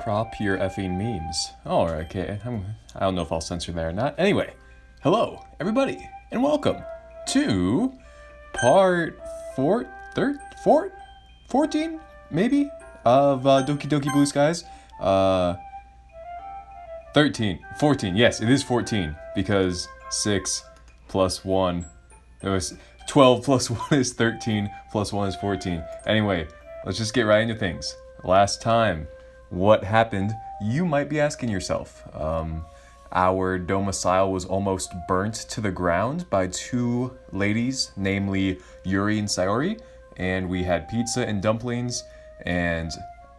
Crop your effing memes. Oh, okay. I don't know if I'll censor that or not. Anyway, hello, everybody, and welcome to part 14, maybe, of Doki Doki Blue Skies. 14. Yes, it is 14, because 6 plus 1, it was 12 plus 1 is 13, plus 1 is 14. Anyway, let's just get right into things. Last time, what happened? You might be asking yourself. Our domicile was almost burnt to the ground by two ladies, namely Yuri and Sayori, and we had pizza and dumplings, and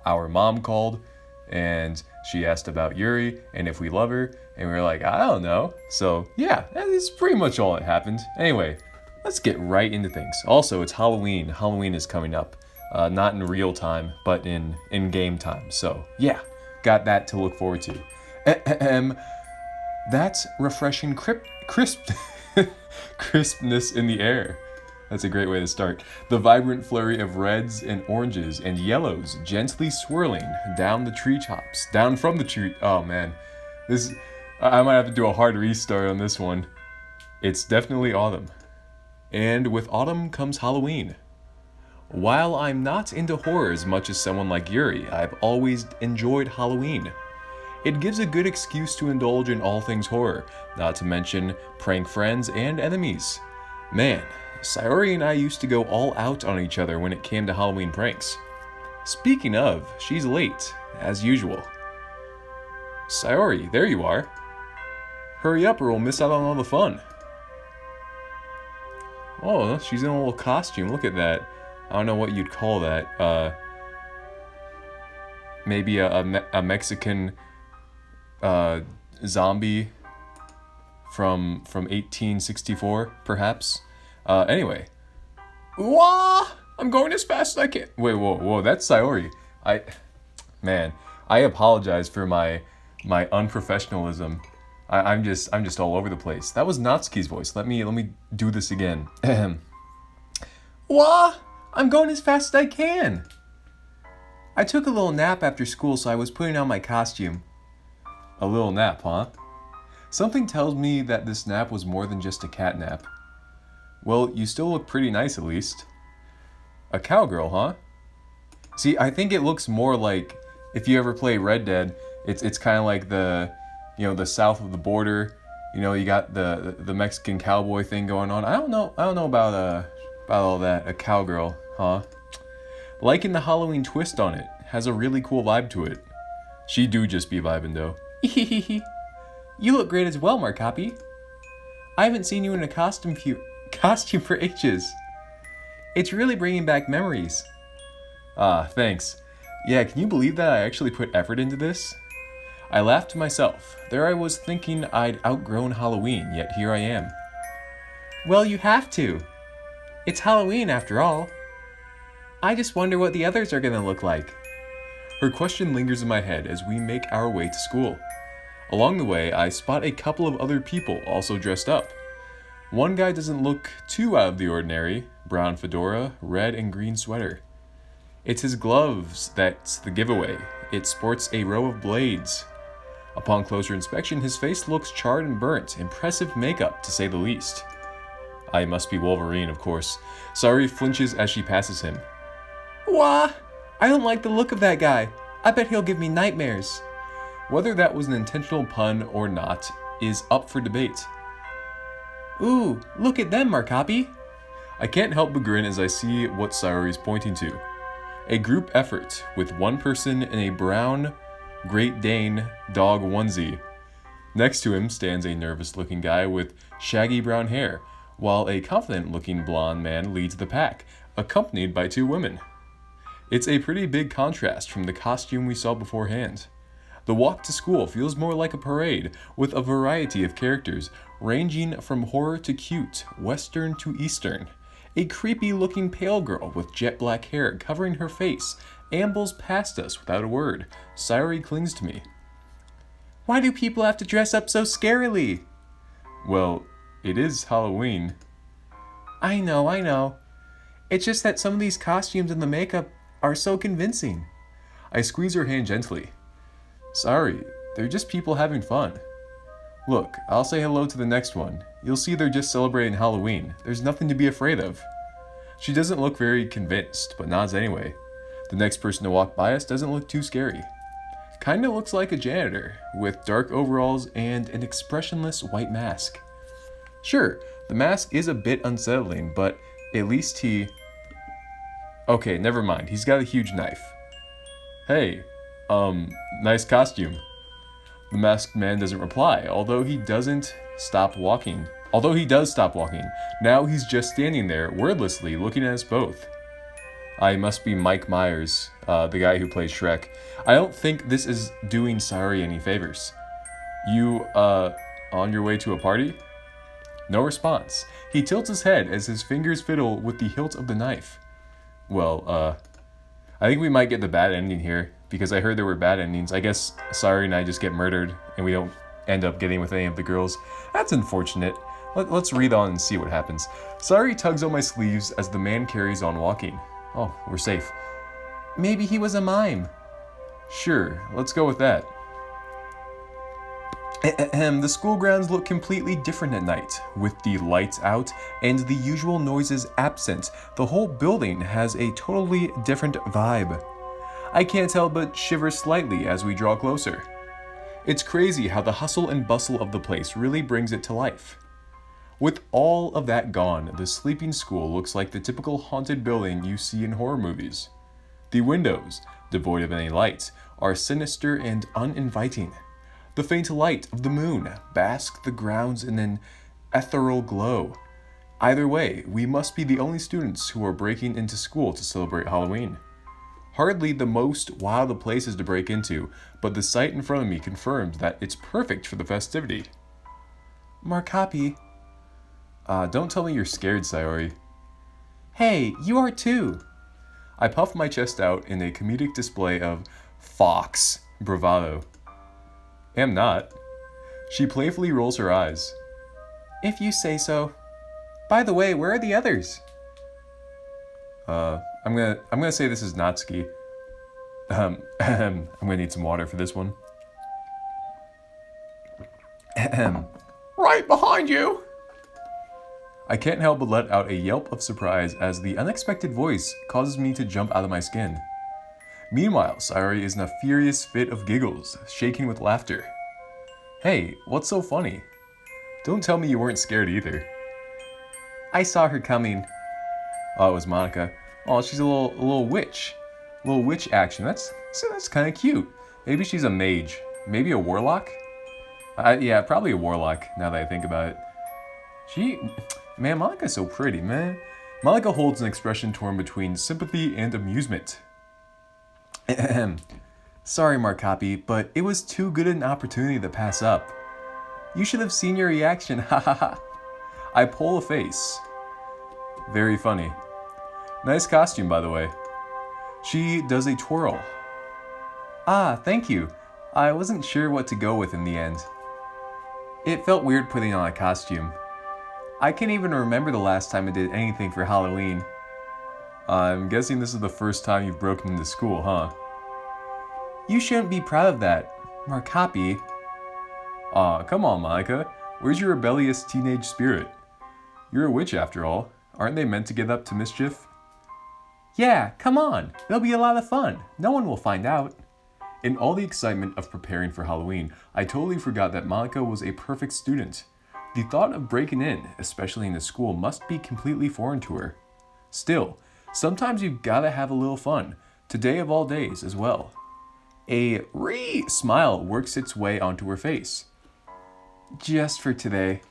our mom called, and she asked about Yuri and if we love her, and we were like, I don't know. So yeah, that is pretty much all that happened. Anyway, let's get right into things. Also, it's Halloween. Halloween is coming up. Not in real time, but in game time. So yeah, got that to look forward to. That's refreshing crispness in the air. That's a great way to start. The vibrant flurry of reds and oranges and yellows gently swirling down the tree tops. Down from the tree. Oh man, I might have to do a hard restart on this one. It's definitely autumn. And with autumn comes Halloween. While I'm not into horror as much as someone like Yuri, I've always enjoyed Halloween. It gives a good excuse to indulge in all things horror, not to mention prank friends and enemies. Man, Sayori and I used to go all out on each other when it came to Halloween pranks. Speaking of, she's late, as usual. Sayori, there you are. Hurry up or we'll miss out on all the fun. Oh, she's in a little costume, look at that. I don't know what you'd call that. Maybe a Mexican zombie from 1864, perhaps. Anyway. Wah! I'm going as fast as I can. Wait, whoa, that's Sayori. I apologize for my unprofessionalism. I'm just all over the place. That was Natsuki's voice. Let me do this again. Wah! I'm going as fast as I can. I took a little nap after school, so I was putting on my costume. A little nap, huh? Something tells me that this nap was more than just a cat nap. Well, you still look pretty nice at least. A cowgirl, huh? See, I think it looks more like, if you ever play Red Dead, it's kind of like the south of the border. You got the Mexican cowboy thing going on. I don't know about all that. A cowgirl, huh? Liking the Halloween twist on it. Has a really cool vibe to it. She do just be vibing though. You look great as well, Markapi. I haven't seen you in a costume for ages. It's really bringing back memories. Ah, thanks. Yeah, can you believe that I actually put effort into this? I laughed to myself. There I was thinking I'd outgrown Halloween, yet here I am. Well, you have to. It's Halloween after all. I just wonder what the others are gonna look like. Her question lingers in my head as we make our way to school. Along the way, I spot a couple of other people also dressed up. One guy doesn't look too out of the ordinary, brown fedora, red and green sweater. It's his gloves that's the giveaway. It sports a row of blades. Upon closer inspection, his face looks charred and burnt, impressive makeup to say the least. I must be Wolverine, of course. Sayori flinches as she passes him. Wah! I don't like the look of that guy. I bet he'll give me nightmares. Whether that was an intentional pun or not is up for debate. Ooh, look at them, Markapi. I can't help but grin as I see what Sayori's pointing to. A group effort with one person in a brown Great Dane dog onesie. Next to him stands a nervous-looking guy with shaggy brown hair, while a confident-looking blonde man leads the pack, accompanied by two women. It's a pretty big contrast from the costume we saw beforehand. The walk to school feels more like a parade, with a variety of characters, ranging from horror to cute, western to eastern. A creepy-looking pale girl with jet black hair covering her face ambles past us without a word. Sayori clings to me. Why do people have to dress up so scarily? Well, it is Halloween. I know. It's just that some of these costumes and the makeup are so convincing. I squeeze her hand gently. Sorry, they're just people having fun. Look, I'll say hello to the next one. You'll see they're just celebrating Halloween. There's nothing to be afraid of. She doesn't look very convinced, but nods anyway. The next person to walk by us doesn't look too scary. Kinda looks like a janitor, with dark overalls and an expressionless white mask. Sure, the mask is a bit unsettling, but at least he... Okay, never mind, he's got a huge knife. Hey, nice costume. The masked man doesn't reply, although he does stop walking. Now he's just standing there, wordlessly, looking at us both. I must be Mike Myers, the guy who plays Shrek. I don't think this is doing Sayori any favors. You, on your way to a party? No response. He tilts his head as his fingers fiddle with the hilt of the knife. Well, I think we might get the bad ending here, because I heard there were bad endings. I guess Sayori and I just get murdered, and we don't end up getting with any of the girls. That's unfortunate. Let's read on and see what happens. Sayori tugs on my sleeves as the man carries on walking. Oh, we're safe. Maybe he was a mime. Sure, let's go with that. The school grounds look completely different at night. With the lights out and the usual noises absent, the whole building has a totally different vibe. I can't help but shiver slightly as we draw closer. It's crazy how the hustle and bustle of the place really brings it to life. With all of that gone, the sleeping school looks like the typical haunted building you see in horror movies. The windows, devoid of any light, are sinister and uninviting. The faint light of the moon basks the grounds in an ethereal glow. Either way, we must be the only students who are breaking into school to celebrate Halloween. Hardly the most wild places to break into, but the sight in front of me confirms that it's perfect for the festivity. Markapi. Don't tell me you're scared, Sayori. Hey, you are too. I puff my chest out in a comedic display of fox bravado. Am not. She playfully rolls her eyes. If you say so. By the way, where are the others? I'm gonna say this is Natsuki. I'm gonna need some water for this one. Right behind you! I can't help but let out a yelp of surprise as the unexpected voice causes me to jump out of my skin. Meanwhile, Sayori is in a furious fit of giggles, shaking with laughter. Hey, what's so funny? Don't tell me you weren't scared either. I saw her coming. Oh, it was Monica. Oh, she's a little witch. A little witch action. That's kind of cute. Maybe she's a mage. Maybe a warlock? Yeah, probably a warlock, now that I think about it. Man, Monica's so pretty, man. Monica holds an expression torn between sympathy and amusement. Sorry, Markapi, but it was too good an opportunity to pass up. You should have seen your reaction, ha ha ha. I pull a face. Very funny. Nice costume, by the way. She does a twirl. Ah, thank you. I wasn't sure what to go with in the end. It felt weird putting on a costume. I can't even remember the last time I did anything for Halloween. I'm guessing this is the first time you've broken into school, huh? You shouldn't be proud of that, Markapi. Aw, come on, Monica. Where's your rebellious teenage spirit? You're a witch after all. Aren't they meant to get up to mischief? Yeah, come on. It'll be a lot of fun. No one will find out. In all the excitement of preparing for Halloween, I totally forgot that Monica was a perfect student. The thought of breaking in, especially in a school, must be completely foreign to her. Still, sometimes you've gotta have a little fun. Today of all days as well. A smile works its way onto her face. Just for today.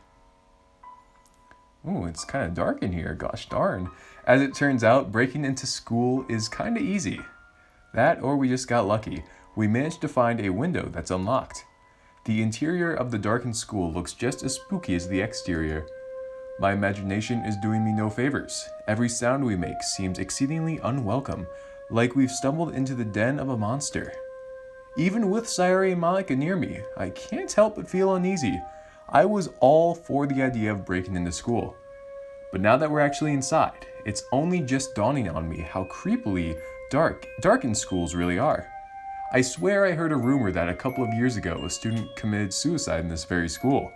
Ooh, it's kind of dark in here, gosh darn. As it turns out, breaking into school is kind of easy. That or we just got lucky. We managed to find a window that's unlocked. The interior of the darkened school looks just as spooky as the exterior. My imagination is doing me no favors. Every sound we make seems exceedingly unwelcome, like we've stumbled into the den of a monster. Even with Sayori and Monica near me, I can't help but feel uneasy. I was all for the idea of breaking into school. But now that we're actually inside, it's only just dawning on me how creepily darkened schools really are. I swear I heard a rumor that a couple of years ago a student committed suicide in this very school.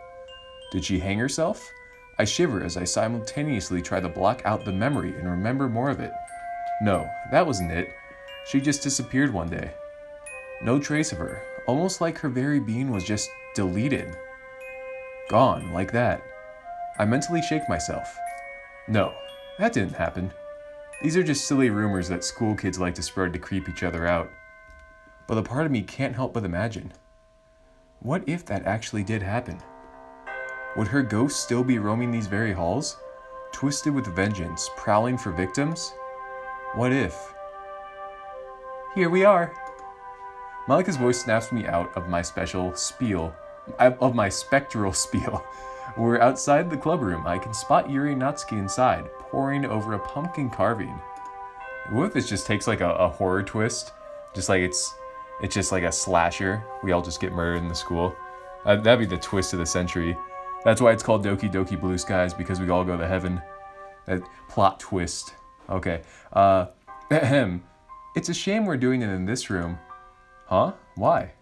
Did she hang herself? I shiver as I simultaneously try to block out the memory and remember more of it. No, that wasn't it. She just disappeared one day. No trace of her, almost like her very being was just deleted. Gone, like that. I mentally shake myself. No, that didn't happen. These are just silly rumors that school kids like to spread to creep each other out. But a part of me can't help but imagine. What if that actually did happen? Would her ghost still be roaming these very halls? Twisted with vengeance, prowling for victims? What if? Here we are. Malika's voice snaps me out of my spectral spiel. We're outside the club room. I can spot Yuri and Natsuki inside, poring over a pumpkin carving. What if this just takes like a horror twist? Just like it's just like a slasher. We all just get murdered in the school. That'd be the twist of the century. That's why it's called Doki Doki Blue Skies, because we all go to heaven. That plot twist. Okay. It's a shame we're doing it in this room. Huh? Why?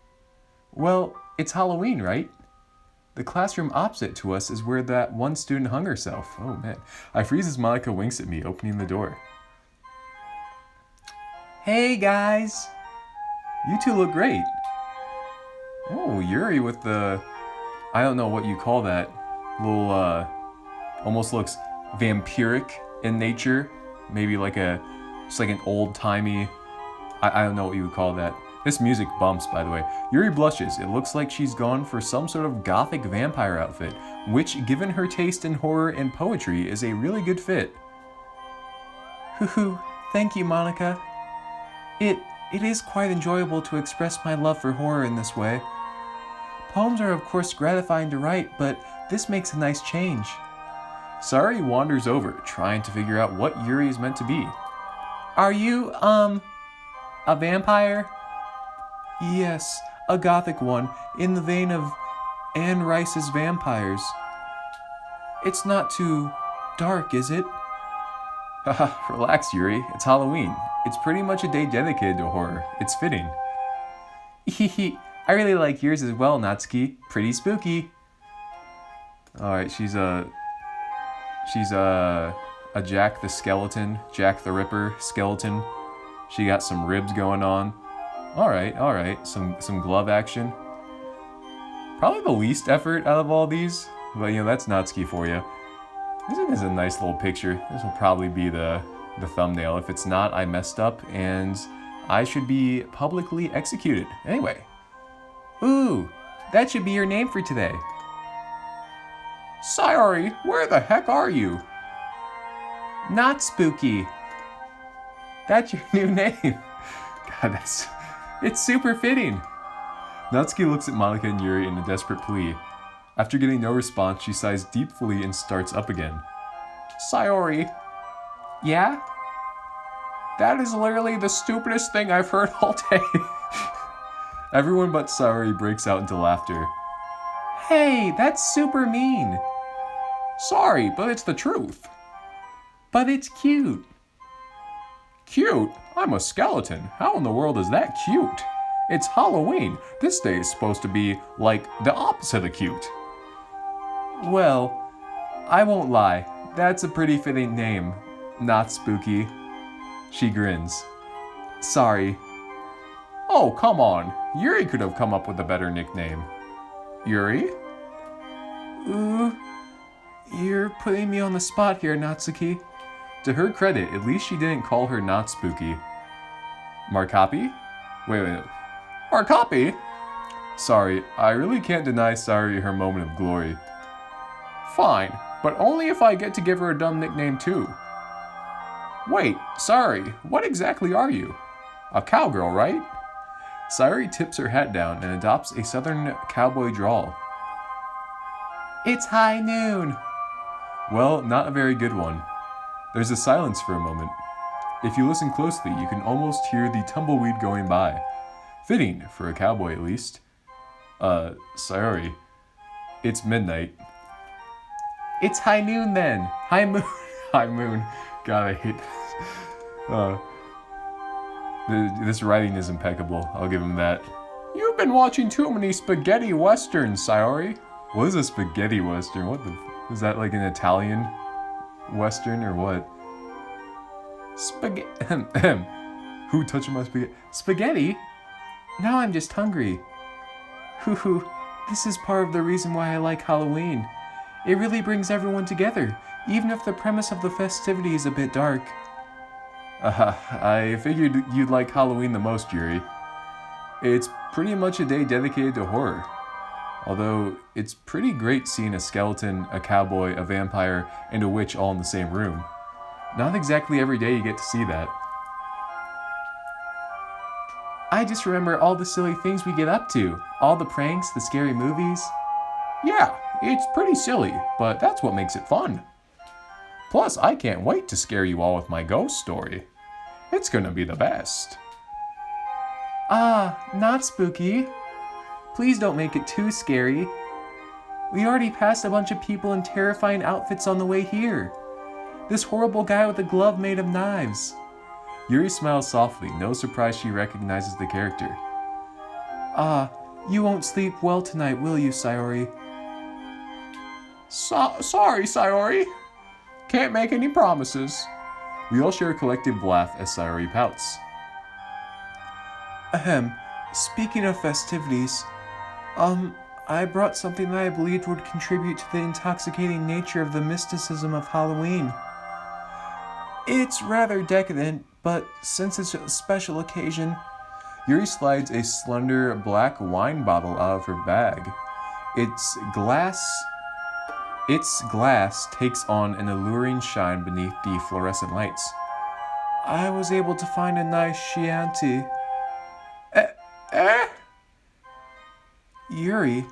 Well, it's Halloween, right? The classroom opposite to us is where that one student hung herself. Oh man. I freeze as Malika winks at me, opening the door. Hey guys! You two look great. Oh, Yuri with the... I don't know what you call that. Little, almost looks vampiric in nature. Maybe like just like an old-timey... I don't know what you would call that. This music bumps, by the way. Yuri blushes. It looks like she's gone for some sort of gothic vampire outfit, which, given her taste in horror and poetry, is a really good fit. Hoo-hoo. Thank you, Monica. It is quite enjoyable to express my love for horror in this way. Poems are of course gratifying to write, but this makes a nice change. Sayori wanders over, trying to figure out what Yuri is meant to be. Are you, a vampire? Yes, a gothic one, in the vein of Anne Rice's vampires. It's not too dark, is it? Haha, relax, Yuri. It's Halloween. It's pretty much a day dedicated to horror. It's fitting. Hehe, I really like yours as well, Natsuki. Pretty spooky. Alright, she's a Jack the Ripper skeleton. She got some ribs going on. Alright, some glove action. Probably the least effort out of all these, but that's Natsuki for you. This is a nice little picture. This will probably be the thumbnail. If it's not, I messed up and I should be publicly executed. Anyway. Ooh, that should be your name for today. Sayori, where the heck are you? Natspooki. That's your new name. God, it's super fitting. Natsuki looks at Monica and Yuri in a desperate plea. After getting no response, she sighs deeply and starts up again. Sayori. Yeah? That is literally the stupidest thing I've heard all day. Everyone but Sayori breaks out into laughter. Hey, that's super mean. Sorry, but it's the truth. But it's cute. Cute? I'm a skeleton. How in the world is that cute? It's Halloween. This day is supposed to be, like, the opposite of cute. Well, I won't lie. That's a pretty fitting name. Natspooki. She grins. Sorry. Oh, come on. Yuri could have come up with a better nickname. Yuri? Ooh, you're putting me on the spot here, Natsuki. To her credit, at least she didn't call her Natspooki. Markapi? Wait. Markapi? Sorry, I really can't deny Sayori her moment of glory. Fine, but only if I get to give her a dumb nickname too. Wait, sorry, what exactly are you? A cowgirl, right? Sayori tips her hat down and adopts a southern cowboy drawl. It's high noon. Well, not a very good one. There's a silence for a moment. If you listen closely, you can almost hear the tumbleweed going by. Fitting, for a cowboy at least. Sayori. It's midnight. It's high noon then. High moon. High moon. God, I hate this. This writing is impeccable. I'll give him that. You've been watching too many spaghetti westerns, Sayori. What is a spaghetti western? Is that like an Italian western or what? Spaghetti. Who touched my spaghetti? Spaghetti? Now I'm just hungry. Hoo. This is part of the reason why I like Halloween. It really brings everyone together, even if the premise of the festivity is a bit dark. I figured you'd like Halloween the most, Yuri. It's pretty much a day dedicated to horror. Although, it's pretty great seeing a skeleton, a cowboy, a vampire, and a witch all in the same room. Not exactly every day you get to see that. I just remember all the silly things we get up to. All the pranks, the scary movies. Yeah, it's pretty silly, but that's what makes it fun. Plus, I can't wait to scare you all with my ghost story. It's gonna be the best. Natspooki. Please don't make it too scary. We already passed a bunch of people in terrifying outfits on the way here. This horrible guy with a glove made of knives. Yuri smiles softly, no surprise she recognizes the character. You won't sleep well tonight, will you, Sayori? Sorry, Sayori. Can't make any promises. We all share a collective laugh as Sayori pouts. Speaking of festivities, I brought something that I believed would contribute to the intoxicating nature of the mysticism of Halloween. It's rather decadent, but since it's a special occasion, Yuri slides a slender black wine bottle out of her bag. Its glass takes on an alluring shine beneath the fluorescent lights. I was able to find a nice Chianti. Yuri?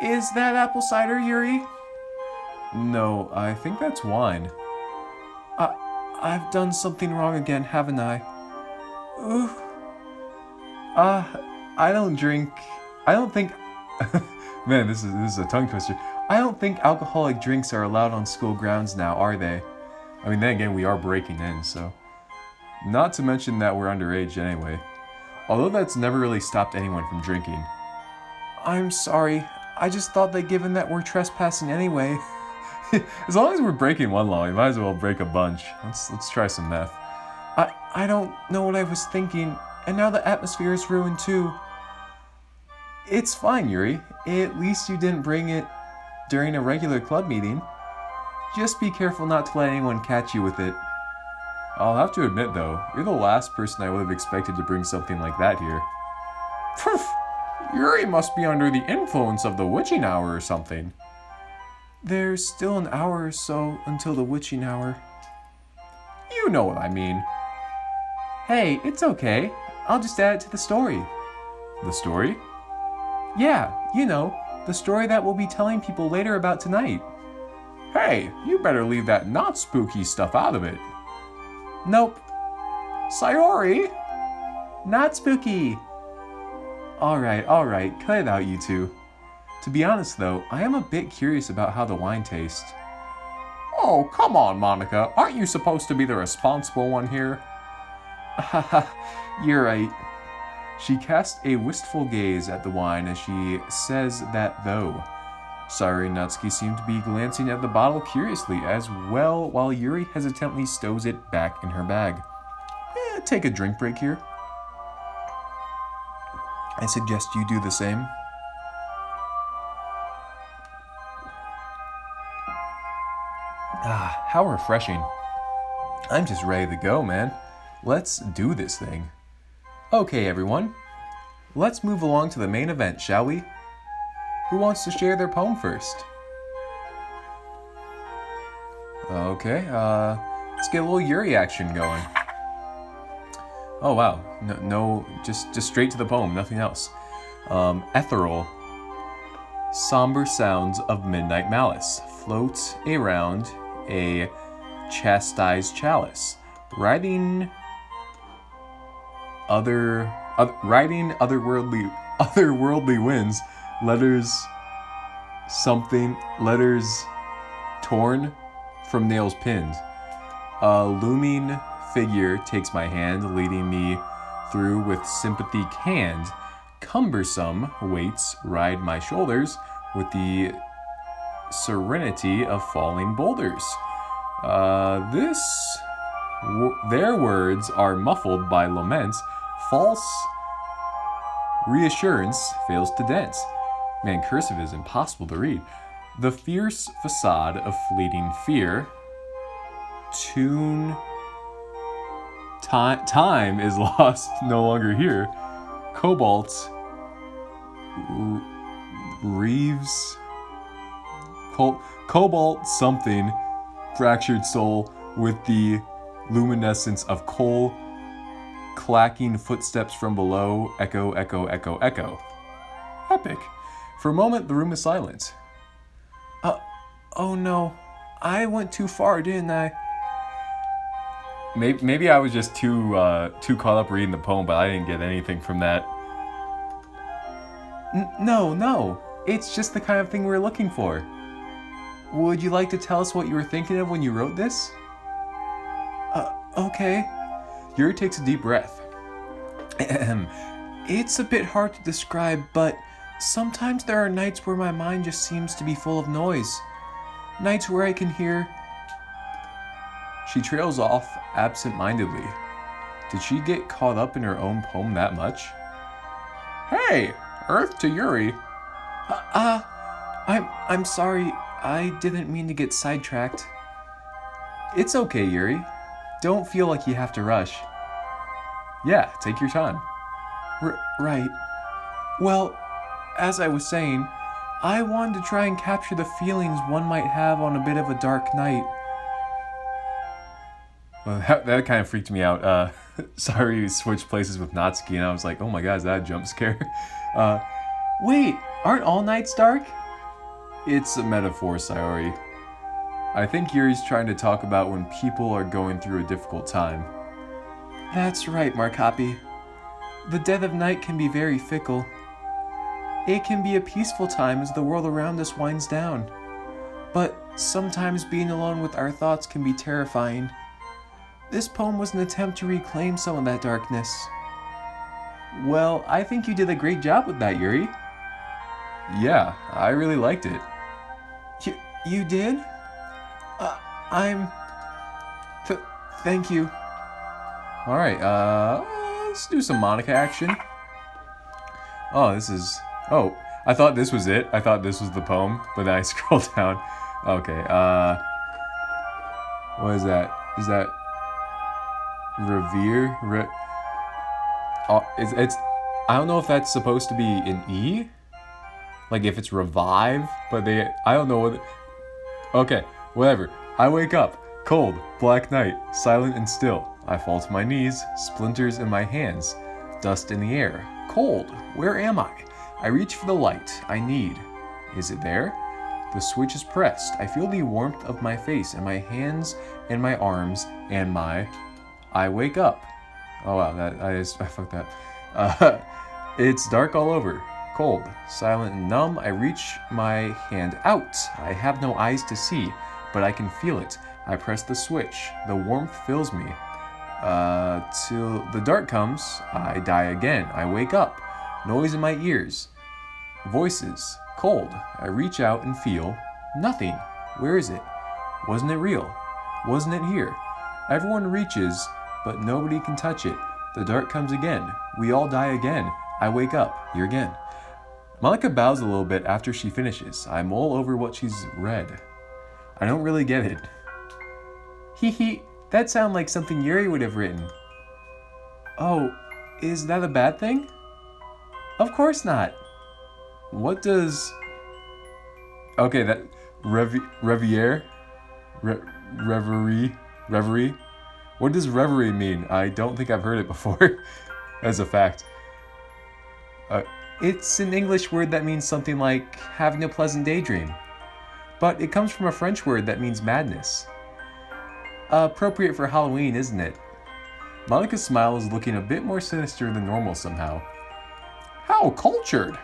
Is that apple cider, Yuri? No, I think that's wine. I've done something wrong again, haven't I? Ooh. I don't think... Man, this is a tongue twister. I don't think alcoholic drinks are allowed on school grounds now, are they? I mean, then again, we are breaking in, so... Not to mention that we're underage anyway. Although that's never really stopped anyone from drinking. I'm sorry. I just thought that given that we're trespassing anyway... As long as we're breaking one law, we might as well break a bunch. Let's try some meth. I don't know what I was thinking, and now the atmosphere is ruined too. It's fine, Yuri. At least you didn't bring it during a regular club meeting. Just be careful not to let anyone catch you with it. I'll have to admit though, you're the last person I would have expected to bring something like that here. Poof! Yuri must be under the influence of the witching hour or something. There's still an hour or so until the witching hour. You know what I mean. Hey, it's okay. I'll just add it to the story. The story? Yeah, you know, the story that we'll be telling people later about tonight. Hey, you better leave that not spooky stuff out of it. Nope. Sayori! Not spooky! Alright, cut it out, you two. To be honest though, I am a bit curious about how the wine tastes. Oh, come on, Monica. Aren't you supposed to be the responsible one here? Haha, you're right. She casts a wistful gaze at the wine as she says that though. Sayori and Natsuki seem to be glancing at the bottle curiously as well while Yuri hesitantly stows it back in her bag. Take a drink break here. I suggest you do the same. How refreshing. I'm just ready to go, man. Let's do this thing. Okay, everyone. Let's move along to the main event, shall we? Who wants to share their poem first? Okay, let's get a little Yuri action going. Oh, wow. No, just straight to the poem, nothing else. Ethereal. Somber sounds of midnight malice float around a chastised chalice, riding otherworldly winds, letters torn from nails pinned, a looming figure takes my hand, leading me through with sympathy canned. Cumbersome weights ride my shoulders with the serenity of falling boulders. Their words are muffled by lament. False reassurance fails to dent. Man, cursive is impossible to read. The fierce facade of fleeting fear. Time is lost, no longer here. Cobalt Reeves. Cobalt something. Fractured soul with the luminescence of coal. Clacking footsteps from below. Echo, echo, echo, echo. Epic. For a moment, the room is silent. Oh no. I went too far, didn't I? Maybe I was just too caught up reading the poem, but I didn't get anything from that. No. It's just the kind of thing we're looking for. Would you like to tell us what you were thinking of when you wrote this? Okay. Yuri takes a deep breath. It's a bit hard to describe, but sometimes there are nights where my mind just seems to be full of noise. Nights where I can hear... She trails off absent-mindedly. Did she get caught up in her own poem that much? Hey! Earth to Yuri! I'm sorry. I didn't mean to get sidetracked. It's okay, Yuri. Don't feel like you have to rush. Yeah, take your time. Right. Well, as I was saying, I wanted to try and capture the feelings one might have on a bit of a dark night. Well, that kind of freaked me out. Sorry, we switched places with Natsuki, and I was like, oh my god, is that a jump scare? Wait, aren't all nights dark? It's a metaphor, Sayori. I think Yuri's trying to talk about when people are going through a difficult time. That's right, Markapi. The dead of night can be very fickle. It can be a peaceful time as the world around us winds down. But sometimes being alone with our thoughts can be terrifying. This poem was an attempt to reclaim some of that darkness. Well, I think you did a great job with that, Yuri. Yeah, I really liked it. You did? Thank you. Alright, let's do some Monica action. Oh, I thought this was it. I thought this was the poem, but then I scrolled down. Okay, what is that? Is that Revere? It's I don't know if that's supposed to be an E? Like if it's revive, but I don't know what... Okay, whatever. I wake up, cold, black night, silent and still. I fall to my knees, splinters in my hands, dust in the air. Cold, where am I? I reach for the light I need. Is it there? The switch is pressed. I feel the warmth of my face and my hands and my arms and I wake up. Oh wow, I fucked that. It's dark all over. Cold, silent and numb, I reach my hand out. I have no eyes to see, but I can feel it. I press the switch. The warmth fills me. Till the dark comes, I die again. I wake up. Noise in my ears. Voices. Cold. I reach out and feel nothing. Where is it? Wasn't it real? Wasn't it here? Everyone reaches, but nobody can touch it. The dark comes again. We all die again. I wake up. Here again. Monica bows a little bit after she finishes. I mull over what she's read. I don't really get it. Hee, that sounds like something Yuri would have written. Oh, is that a bad thing? Of course not. What does... Okay, that... Reverie? What does reverie mean? I don't think I've heard it before, as a fact. It's an English word that means something like having a pleasant daydream. But it comes from a French word that means madness. Appropriate for Halloween, isn't it? Monica's smile is looking a bit more sinister than normal somehow. How cultured!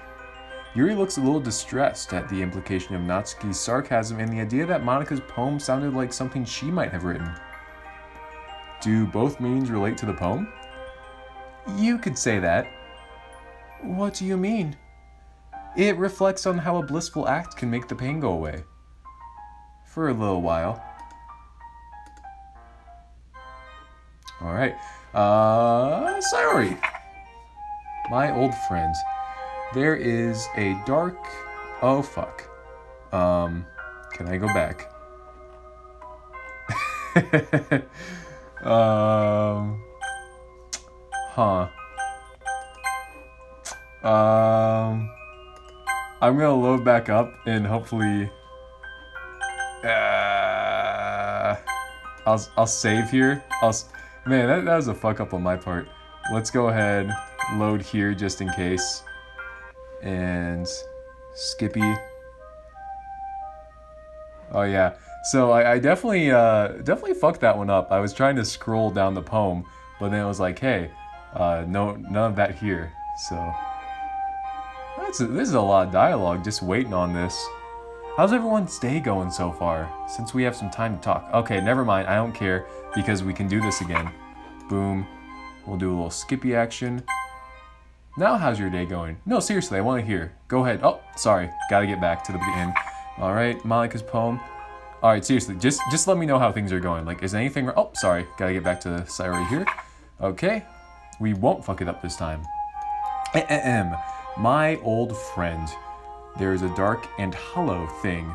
Yuri looks a little distressed at the implication of Natsuki's sarcasm and the idea that Monica's poem sounded like something she might have written. Do both meanings relate to the poem? You could say that. What do you mean? It reflects on how a blissful act can make the pain go away. For a little while. Alright. Sayori. My old friend. There is a dark... Oh, fuck. Can I go back? Huh. I'm gonna load back up and hopefully... I'll save here. Man, that was a fuck up on my part. Let's go ahead, load here just in case. And Skippy. Oh yeah. So I definitely fucked that one up. I was trying to scroll down the poem, but then it was like, hey, no, none of that here. So this is a lot of dialogue just waiting on this. How's everyone's day going so far? Since we have some time to talk. Okay, never mind. I don't care because we can do this again. Boom. We'll do a little Skippy action. Now how's your day going? No, seriously, I want to hear. Go ahead. Oh, sorry. Gotta get back to the beginning. All right, Malika's poem. All right, seriously, just let me know how things are going. Like, is anything... Oh, sorry. Gotta get back to Sayori here. Okay. We won't fuck it up this time. My old friend. There is a dark and hollow thing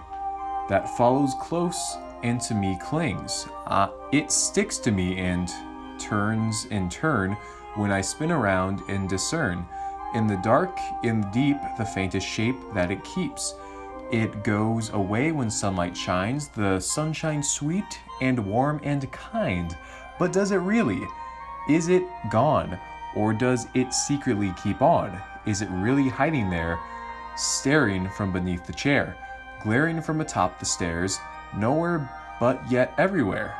that follows close and to me clings. It sticks to me and turns in turn when I spin around and discern. In the dark, in the deep, the faintest shape that it keeps. It goes away when sunlight shines, the sunshine sweet and warm and kind. But does it really? Is it gone? Or does it secretly keep on? Is it really hiding there? Staring from beneath the chair, glaring from atop the stairs, nowhere but yet everywhere.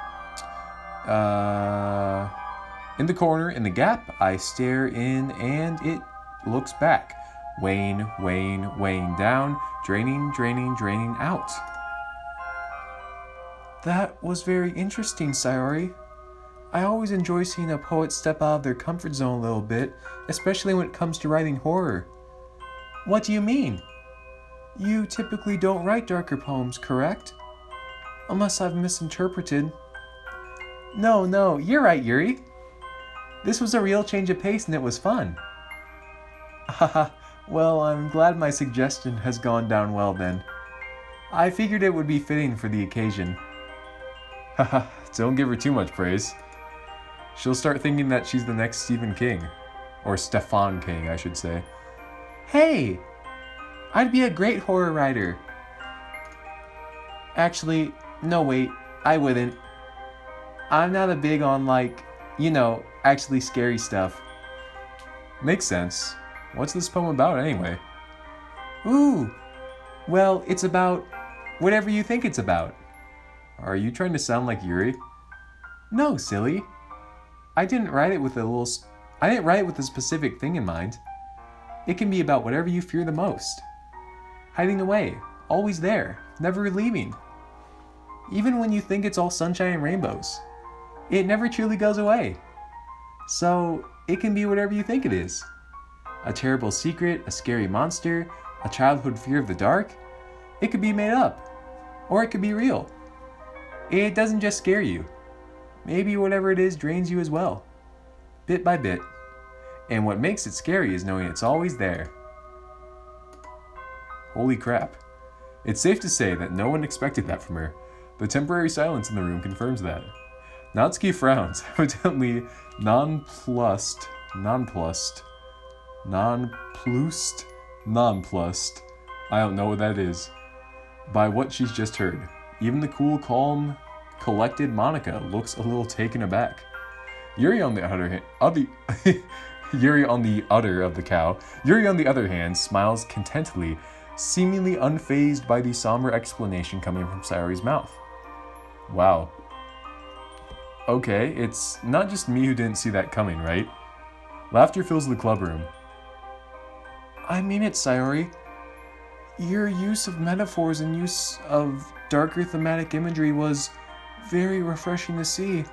In the corner, in the gap, I stare in and it looks back. Weighing, weighing, weighing down, draining, draining, draining out. That was very interesting, Sayori. I always enjoy seeing a poet step out of their comfort zone a little bit, especially when it comes to writing horror. What do you mean? You typically don't write darker poems, correct? Unless I've misinterpreted. No, you're right, Yuri. This was a real change of pace and it was fun. Haha, well, I'm glad my suggestion has gone down well then. I figured it would be fitting for the occasion. Haha, don't give her too much praise. She'll start thinking that she's the next Stephen King. Or Stefan King, I should say. Hey! I'd be a great horror writer. Actually, no wait, I wouldn't. I'm not a big on actually scary stuff. Makes sense. What's this poem about anyway? Ooh! Well, it's about whatever you think it's about. Are you trying to sound like Yuri? No, silly. I didn't write it with a specific thing in mind. It can be about whatever you fear the most. Hiding away, always there, never leaving. Even when you think it's all sunshine and rainbows, it never truly goes away. So, it can be whatever you think it is. A terrible secret, a scary monster, a childhood fear of the dark. It could be made up, or it could be real. It doesn't just scare you. Maybe whatever it is drains you as well, bit by bit. And what makes it scary is knowing it's always there. Holy crap. It's safe to say that no one expected that from her. The temporary silence in the room confirms that. Natsuki frowns, evidently nonplussed. I don't know what that is. By what she's just heard. Even the cool, calm, collected Monica looks a little taken aback. Yuri on the other hand, smiles contentedly, seemingly unfazed by the somber explanation coming from Sayori's mouth. Wow. Okay, it's not just me who didn't see that coming, right? Laughter fills the clubroom. I mean it, Sayori. Your use of metaphors and use of darker thematic imagery was very refreshing to see.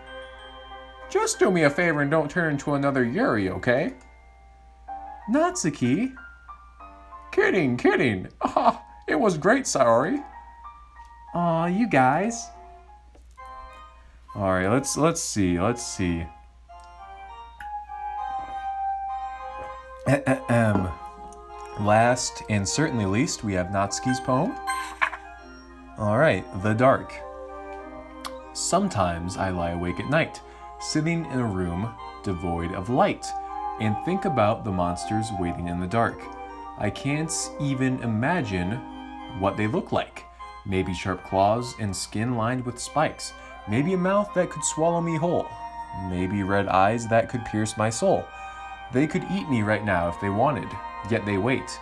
Just do me a favor and don't turn into another Yuri, okay? Natsuki? Kidding. Ah, it was great, Saori. Aw, you guys. Alright, let's see. Last and certainly least, we have Natsuki's poem. Alright, The Dark. Sometimes I lie awake at night, sitting in a room devoid of light, and think about the monsters waiting in the dark. I can't even imagine what they look like. Maybe sharp claws and skin lined with spikes. Maybe a mouth that could swallow me whole. Maybe red eyes that could pierce my soul. They could eat me right now if they wanted, yet they wait,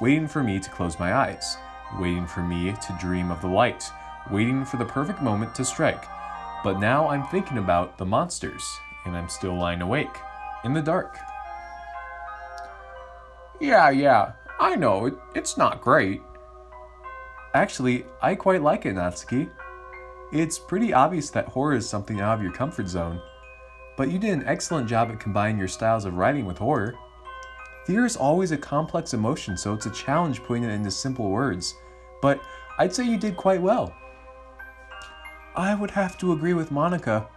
waiting for me to close my eyes, waiting for me to dream of the light, waiting for the perfect moment to strike. But now I'm thinking about the monsters, and I'm still lying awake, in the dark. Yeah, I know, it's not great. Actually, I quite like it, Natsuki. It's pretty obvious that horror is something out of your comfort zone, but you did an excellent job at combining your styles of writing with horror. Fear is always a complex emotion, so it's a challenge putting it into simple words, but I'd say you did quite well. I would have to agree with Monica.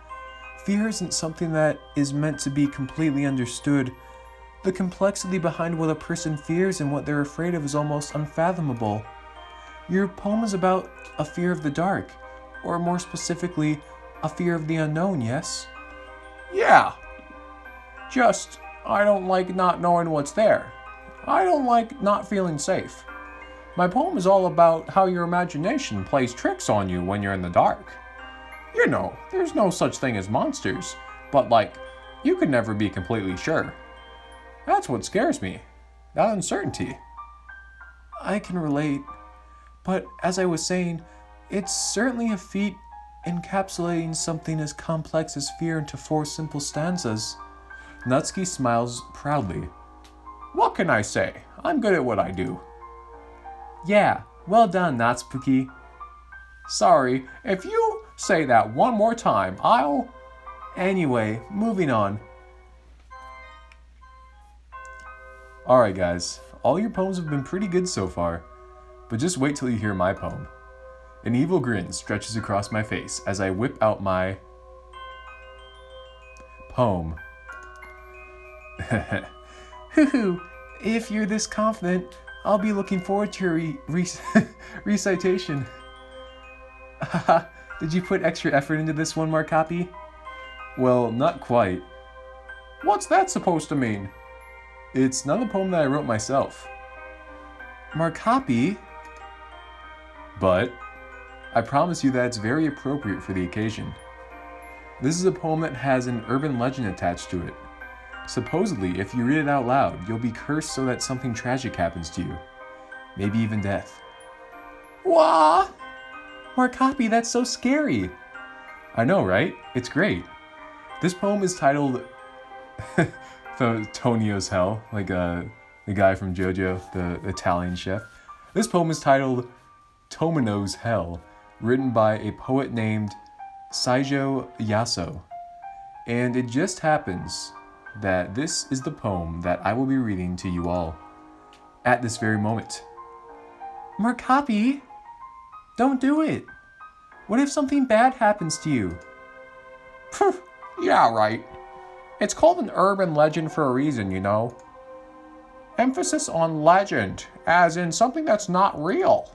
Fear isn't something that is meant to be completely understood. The complexity behind what a person fears and what they're afraid of is almost unfathomable. Your poem is about a fear of the dark, or more specifically, a fear of the unknown, yes? Yeah. Just, I don't like not knowing what's there. I don't like not feeling safe. My poem is all about how your imagination plays tricks on you when you're in the dark. You know, there's no such thing as monsters, but you could never be completely sure. That's what scares me, that uncertainty. I can relate, but as I was saying, it's certainly a feat encapsulating something as complex as fear into 4 simple stanzas. Natsuki smiles proudly. What can I say? I'm good at what I do. Yeah, well done, Natspooki. Sorry, if you say that one more time, I'll... Anyway, moving on. Alright guys, all your poems have been pretty good so far, but just wait till you hear my poem. An evil grin stretches across my face as I whip out my poem. Hoo-hoo, if you're this confident, I'll be looking forward to your recitation. Did you put extra effort into this one, Markapi? Well, not quite. What's that supposed to mean? It's not a poem that I wrote myself. Markapi? But I promise you that it's very appropriate for the occasion. This is a poem that has an urban legend attached to it. Supposedly, if you read it out loud, you'll be cursed so that something tragic happens to you. Maybe even death. Wah! Markapi, that's so scary! I know, right? It's great. This poem is titled Tonio's Hell, like the guy from JoJo, the Italian chef. This poem is titled Tomino's Hell, written by a poet named Saijo Yaso. And it just happens that this is the poem that I will be reading to you all at this very moment. Markapi, don't do it. What if something bad happens to you? Yeah, right. It's called an urban legend for a reason, you know. Emphasis on legend, as in something that's not real.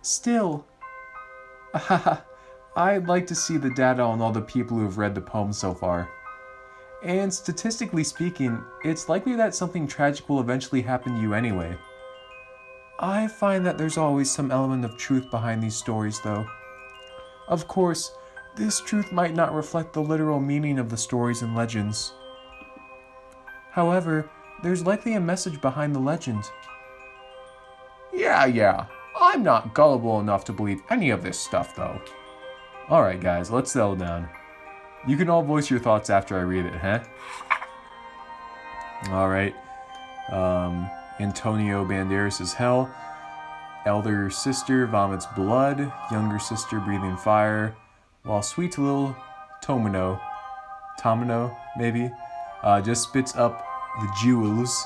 Still, I'd like to see the data on all the people who have read the poem so far. And statistically speaking, it's likely that something tragic will eventually happen to you anyway. I find that there's always some element of truth behind these stories, though. Of course, this truth might not reflect the literal meaning of the stories and legends. However, there's likely a message behind the legend. Yeah. I'm not gullible enough to believe any of this stuff, though. Alright guys, let's settle down. You can all voice your thoughts after I read it, huh? Alright. Antonio Banderas' hell. Elder sister vomits blood. Younger sister breathing fire. While sweet little Tomino Tamino, maybe, just spits up the jewels.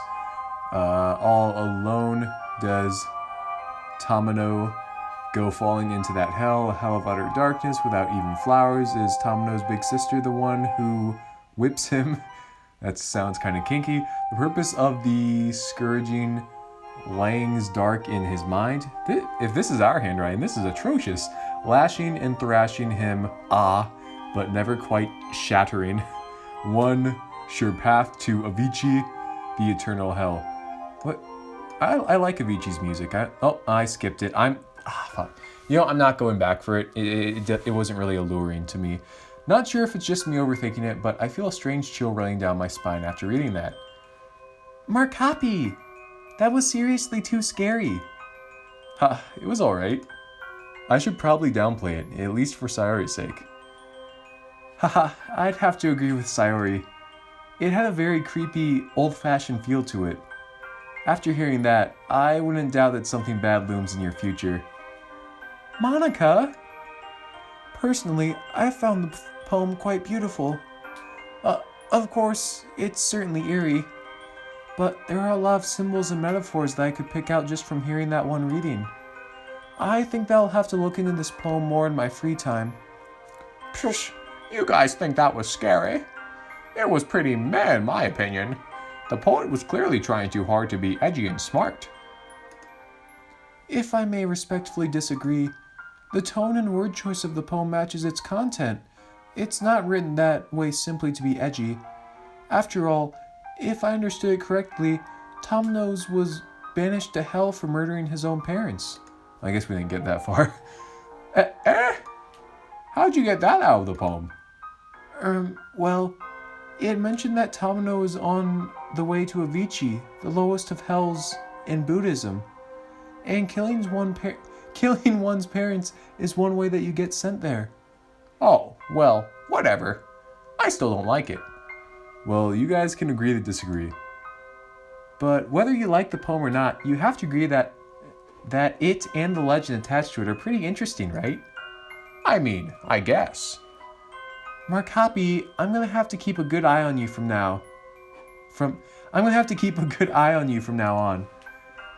All alone does Tamino go falling into that hell, a hell of utter darkness without even flowers. Is Tamino's big sister the one who whips him? That sounds kind of kinky. The purpose of the scourging layings dark in his mind. If this is our handwriting, this is atrocious. Lashing and thrashing him, but never quite shattering. One sure path to Avicii, the eternal hell. What? I like Avicii's music. I skipped it. Fuck. You know, I'm not going back for it. It wasn't really alluring to me. Not sure if it's just me overthinking it, but I feel a strange chill running down my spine after reading that. Markapi! That was seriously too scary. It was alright. I should probably downplay it, at least for Sayori's sake. I'd have to agree with Sayori. It had a very creepy, old-fashioned feel to it. After hearing that, I wouldn't doubt that something bad looms in your future. Monica? Personally, I found the poem quite beautiful. Of course, it's certainly eerie, but there are a lot of symbols and metaphors that I could pick out just from hearing that one reading. I think that I'll have to look into this poem more in my free time. Psh, you guys think that was scary? It was pretty meh in my opinion. The poet was clearly trying too hard to be edgy and smart. If I may respectfully disagree, the tone and word choice of the poem matches its content. It's not written that way simply to be edgy. After all, if I understood it correctly, Tamino's was banished to hell for murdering his own parents. I guess we didn't get that far. How'd you get that out of the poem? Well, it mentioned that Tamino is on the way to Avicii, the lowest of hells in Buddhism. And killing one's parents is one way that you get sent there. Oh, well, whatever. I still don't like it. Well, you guys can agree to disagree. But whether you like the poem or not, you have to agree that it and the legend attached to it are pretty interesting, right? I mean, I guess. Markapi, I'm gonna have to keep a good eye on you from now on,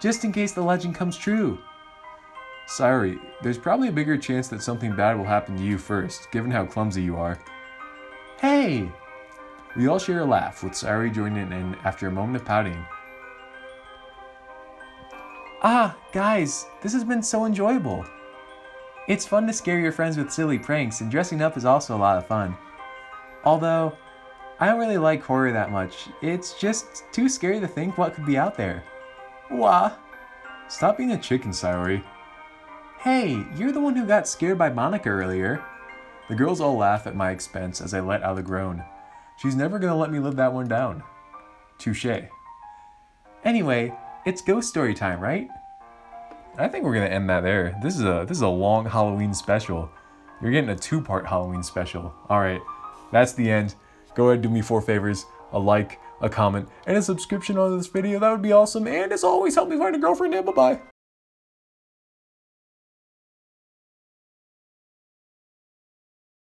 just in case the legend comes true. Sayori, there's probably a bigger chance that something bad will happen to you first, given how clumsy you are. Hey! We all share a laugh, with Sayori joining in after a moment of pouting. Guys, this has been so enjoyable. It's fun to scare your friends with silly pranks, and dressing up is also a lot of fun. Although, I don't really like horror that much. It's just too scary to think what could be out there. Wah! Stop being a chicken, Sayori. Hey, you're the one who got scared by Monica earlier. The girls all laugh at my expense as I let out a groan. She's never gonna let me live that one down. Touché. Anyway, it's ghost story time, right? I think we're gonna end that there. This is a long Halloween special. You're getting a 2-part Halloween special. Alright, that's the end. Go ahead and do me 4 favors. A like, a comment, and a subscription on this video. That would be awesome. And as always, help me find a girlfriend, and bye-bye.